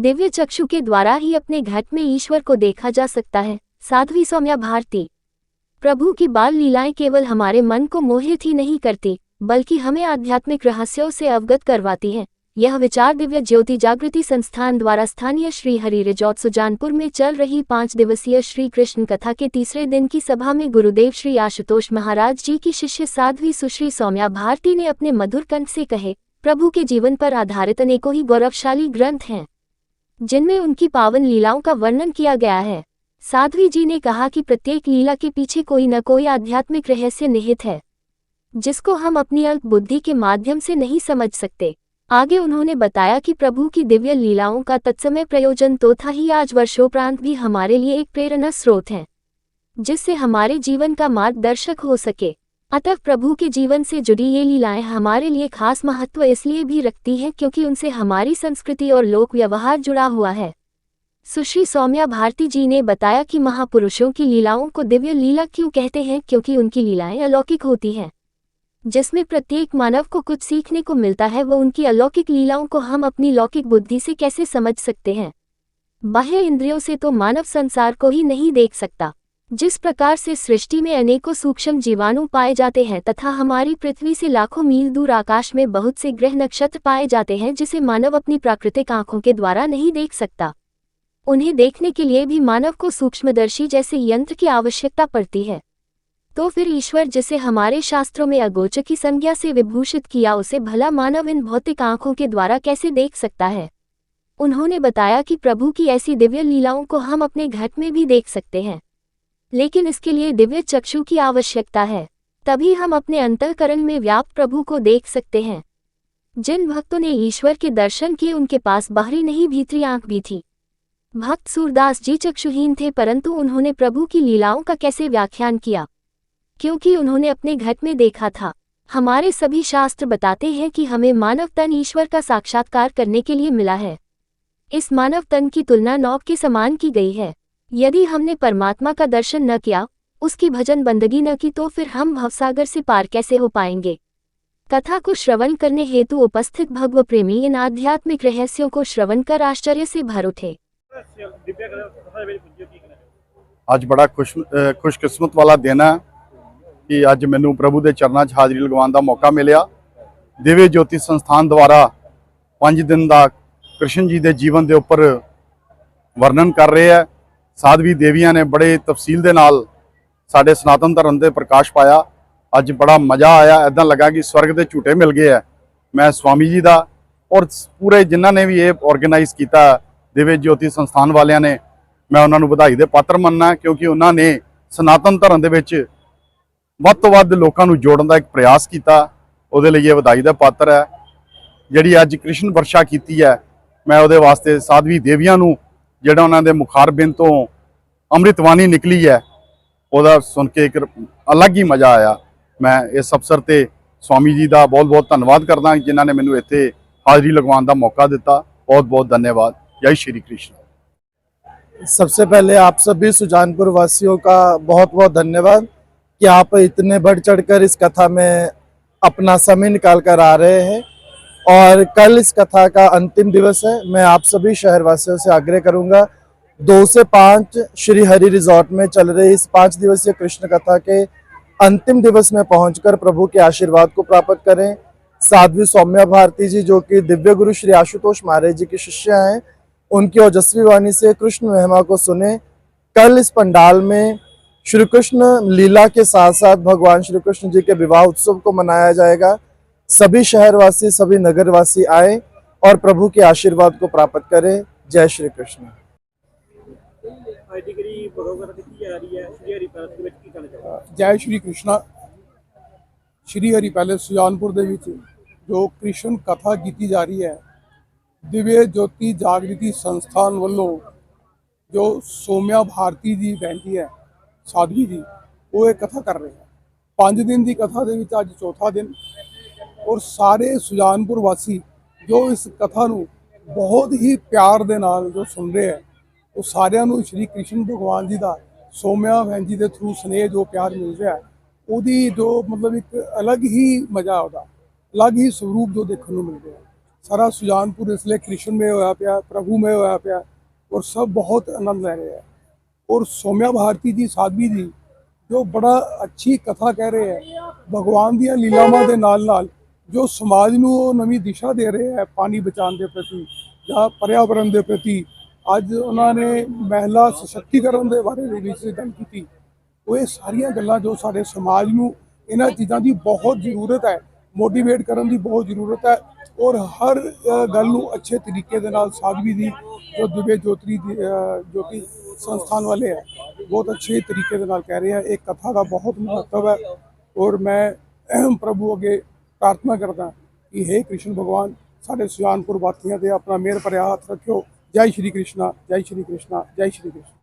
दिव्य चक्षु के द्वारा ही अपने घट में ईश्वर को देखा जा सकता है। साध्वी सौम्या भारती। प्रभु की बाल लीलाएं केवल हमारे मन को मोहित ही नहीं करती, बल्कि हमें आध्यात्मिक रहस्यों से अवगत करवाती हैं। यह विचार दिव्य ज्योति जागृति संस्थान द्वारा स्थानीय श्री हरि रिजॉर्ट सुजानपुर में चल रही 5 दिवसीय श्री कृष्ण कथा के तीसरे दिन की सभा में गुरुदेव श्री आशुतोष महाराज जी की शिष्य साध्वी सुश्री सौम्या भारती ने अपने मधुर कंठ से कहे। प्रभु के जीवन पर आधारित अनेकों ही गौरवशाली ग्रंथ हैं, जिनमें उनकी पावन लीलाओं का वर्णन किया गया है। साध्वी जी ने कहा कि प्रत्येक लीला के पीछे कोई न कोई आध्यात्मिक रहस्य निहित है, जिसको हम अपनी अल्प बुद्धि के माध्यम से नहीं समझ सकते। आगे उन्होंने बताया कि प्रभु की दिव्य लीलाओं का तत्समय प्रयोजन तो था ही, आज वर्षोपरांत भी हमारे लिए एक प्रेरणा स्रोत है, जिससे हमारे जीवन का मार्गदर्शक हो सके। अतः प्रभु के जीवन से जुड़ी ये लीलाएं हमारे लिए खास महत्व इसलिए भी रखती हैं क्योंकि उनसे हमारी संस्कृति और लोक व्यवहार जुड़ा हुआ है। सुश्री सौम्या भारती जी ने बताया कि महापुरुषों की लीलाओं को दिव्य लीला क्यों कहते हैं, क्योंकि उनकी लीलाएं अलौकिक होती हैं, जिसमें प्रत्येक मानव को कुछ सीखने को मिलता है। वो उनकी अलौकिक लीलाओं को हम अपनी लौकिक बुद्धि से कैसे समझ सकते हैं। बाह्य इंद्रियों से तो मानव संसार को ही नहीं देख सकता। जिस प्रकार से सृष्टि में अनेकों सूक्ष्म जीवाणु पाए जाते हैं तथा हमारी पृथ्वी से लाखों मील दूर आकाश में बहुत से ग्रह नक्षत्र पाए जाते हैं, जिसे मानव अपनी प्राकृतिक आंखों के द्वारा नहीं देख सकता। उन्हें देखने के लिए भी मानव को सूक्ष्मदर्शी जैसे यंत्र की आवश्यकता पड़ती है। तो फिर ईश्वर, जिसे हमारे शास्त्रों में अगोचर की संज्ञा से विभूषित किया, उसे भला मानव इन भौतिक आंखों के द्वारा कैसे देख सकता है। उन्होंने बताया कि प्रभु की ऐसी दिव्य लीलाओं को हम अपने घट में भी देख सकते हैं, लेकिन इसके लिए दिव्य चक्षु की आवश्यकता है, तभी हम अपने अंतःकरण में व्याप्त प्रभु को देख सकते हैं। जिन भक्तों ने ईश्वर के दर्शन किए, उनके पास बाहरी नहीं भीतरी आंख भी थी। भक्त सूरदास जी चक्षुहीन थे, परंतु उन्होंने प्रभु की लीलाओं का कैसे व्याख्यान किया, क्योंकि उन्होंने अपने घट में देखा था। हमारे सभी शास्त्र बताते हैं कि हमें मानव तन ईश्वर का साक्षात्कार करने के लिए मिला है। इस मानव तन की तुलना नौक के समान की गई है। यदि हमने परमात्मा का दर्शन न किया, उसकी भजन बंदगी न की, तो फिर हम भवसागर से पार कैसे हो पाएंगे। कथा को श्रवण करने हेतु उपस्थित भगव प्रेमी इन आध्यात्मिक रहस्यों को श्रवण कर आश्चर्य से भर उठे। आज बड़ा खुशकिस्मत वाला दिन है कि अज मैनू प्रभु के चरणों च हाजरी लगवाने का मौका मिले। दिव्य ज्योति संस्थान द्वारा 5 दिन का कृष्ण जी के जीवन के उपर वर्णन कर रहे हैं। साध्वी देवियां ने बड़े तफसील के नाल साडे सनातन धर्म से प्रकाश पाया। अज बड़ा मज़ा आया, ऐदा लगा कि स्वर्ग के झूटे मिल गए है। मैं स्वामी जी का और पूरे जिन्होंने भी ये ऑर्गेनाइज किया दिव्य ज्योति संस्थान वालियां ने, मैं उन्होंने बधाई के पात्र मनना, क्योंकि उन्होंने सनातन धर्म दे विच वध तो वध लोगों को जोड़न का एक प्रयास किया। उहदे लई ये बधाई का पात्र है। जिहड़ी अज कृष्ण वर्षा की है, मैं उहदे वास्ते साध्वी देवियां नूं जिहड़ा उन्होंने मुखारबिन तो अमृतवाणी निकली है, वह सुन के एक अलग ही मज़ा आया। मैं इस अवसर पर स्वामी जी का बहुत बहुत धन्यवाद करदा जिन्होंने मैनू इत्थे हाज़री लगवाने का मौका दिता। बहुत बहुत धन्यवाद। जय श्री कृष्ण। सबसे पहले आप सभी सुजानपुर वासियों का बहुत बहुत धन्यवाद कि आप इतने बढ़ चढ़कर इस कथा में अपना समय निकाल कर आ रहे हैं। और कल इस कथा का अंतिम दिवस है। मैं आप सभी शहरवासियों से आग्रह करूंगा 2 से 5 श्री हरि रिजॉर्ट में चल रही इस 5 दिवसीय कृष्ण कथा के अंतिम दिवस में पहुंचकर प्रभु के आशीर्वाद को प्राप्त करें। साध्वी सौम्या भारती जी, जो कि दिव्य गुरु श्री आशुतोष महाराज जी की शिष्या हैं, उनकी ओजस्वी वाणी से कृष्ण महिमा को सुने। कल इस पंडाल में श्री कृष्ण लीला के साथ साथ भगवान श्री कृष्ण जी के विवाह उत्सव को मनाया जाएगा। सभी शहरवासी, सभी नगरवासी आए और प्रभु के आशीर्वाद को प्राप्त करें। जय श्री कृष्ण। जय श्री कृष्ण। श्री हरि पैलेस सुजानपुर दे विच जो कृष्ण कथा की जा रही है, दिव्य ज्योति जागृति संस्थान वालों जो सौम्या भारती जी बहन जी है, साध्वी जी, वो एक कथा कर रहे हैं। 5 दिन की कथा दे विच अज चौथा दिन, और सारे सुजानपुर वासी जो इस कथा नूं बहुत ही प्यार दे नाल जो सुन रहे हैं, वो सारिਆਂ ਨੂੰ श्री कृष्ण भगवान जी का सौम्या बहन जी के थ्रू स्नेह जो प्यार मिल रहा है, वो जो मतलब एक अलग ही मज़ा, अलग ही स्वरूप जो देखने को मिल रहा है। ਸਾਰਾ ਸੁਜਾਨਪੁਰ इसलिए कृष्ण में होया पिया, प्रभु में होया पिया और सब बहुत आनंद ले रहे हैं। और सौम्या भारती जी साध्वी जी जो बड़ा अच्छी कथा कह रहे हैं, भगवान ਦੀਆਂ ਲੀਲਾਵਾਂ ਦੇ ਨਾਲ ਜੋ ਸਮਾਜ ਨੂੰ ਉਹ ਨਵੀਂ ਦਿਸ਼ਾ ਦੇ ਰਹੇ ਹੈ ਪਾਣੀ ਬਚਾਉਣ ਦੇ ਪ੍ਰਤੀ ਜਾਂ ਪਰਿਆਵਰਣ ਦੇ ਪ੍ਰਤੀ। ਅੱਜ ਉਹਨਾਂ ਨੇ ਮਹਿਲਾ ਸਸ਼ਕਤੀਕਰਨ ਦੇ ਬਾਰੇ ਦੇ ਵਿੱਚ ਗੱਲ ਕੀਤੀ। ਉਹ ਇਹ ਸਾਰੀਆਂ ਗੱਲਾਂ ਜੋ ਸਾਡੇ ਸਮਾਜ ਨੂੰ ਇਹਨਾਂ ਚੀਜ਼ਾਂ ਦੀ ਬਹੁਤ ਜ਼ਰੂਰਤ ਹੈ, ਮੋਟੀਵੇਟ ਕਰਨ ਦੀ ਬਹੁਤ ਜ਼ਰੂਰਤ ਹੈ। ਔਰ ਹਰ ਗੱਲ ਨੂੰ ਅੱਛੇ ਤਰੀਕੇ ਦੇ ਨਾਲ ਸਾਧਵੀ ਦੀ ਜੋ ਦਿव्य ज्योति संस्थान वाले है बहुत अच्छे तरीके ਦੇ ਨਾਲ ਕਹਿ ਰਹੇ हैं। एक कथा का बहुत महत्व है और मैं प्रभु अगे प्रार्थना करदा कि हे कृष्ण भगवान साढ़े सुजानपुर वासियों ते अपना मेहर भरिया हथ रखियो। जय श्री कृष्णा, जय श्री कृष्णा, जय श्री कृष्ण।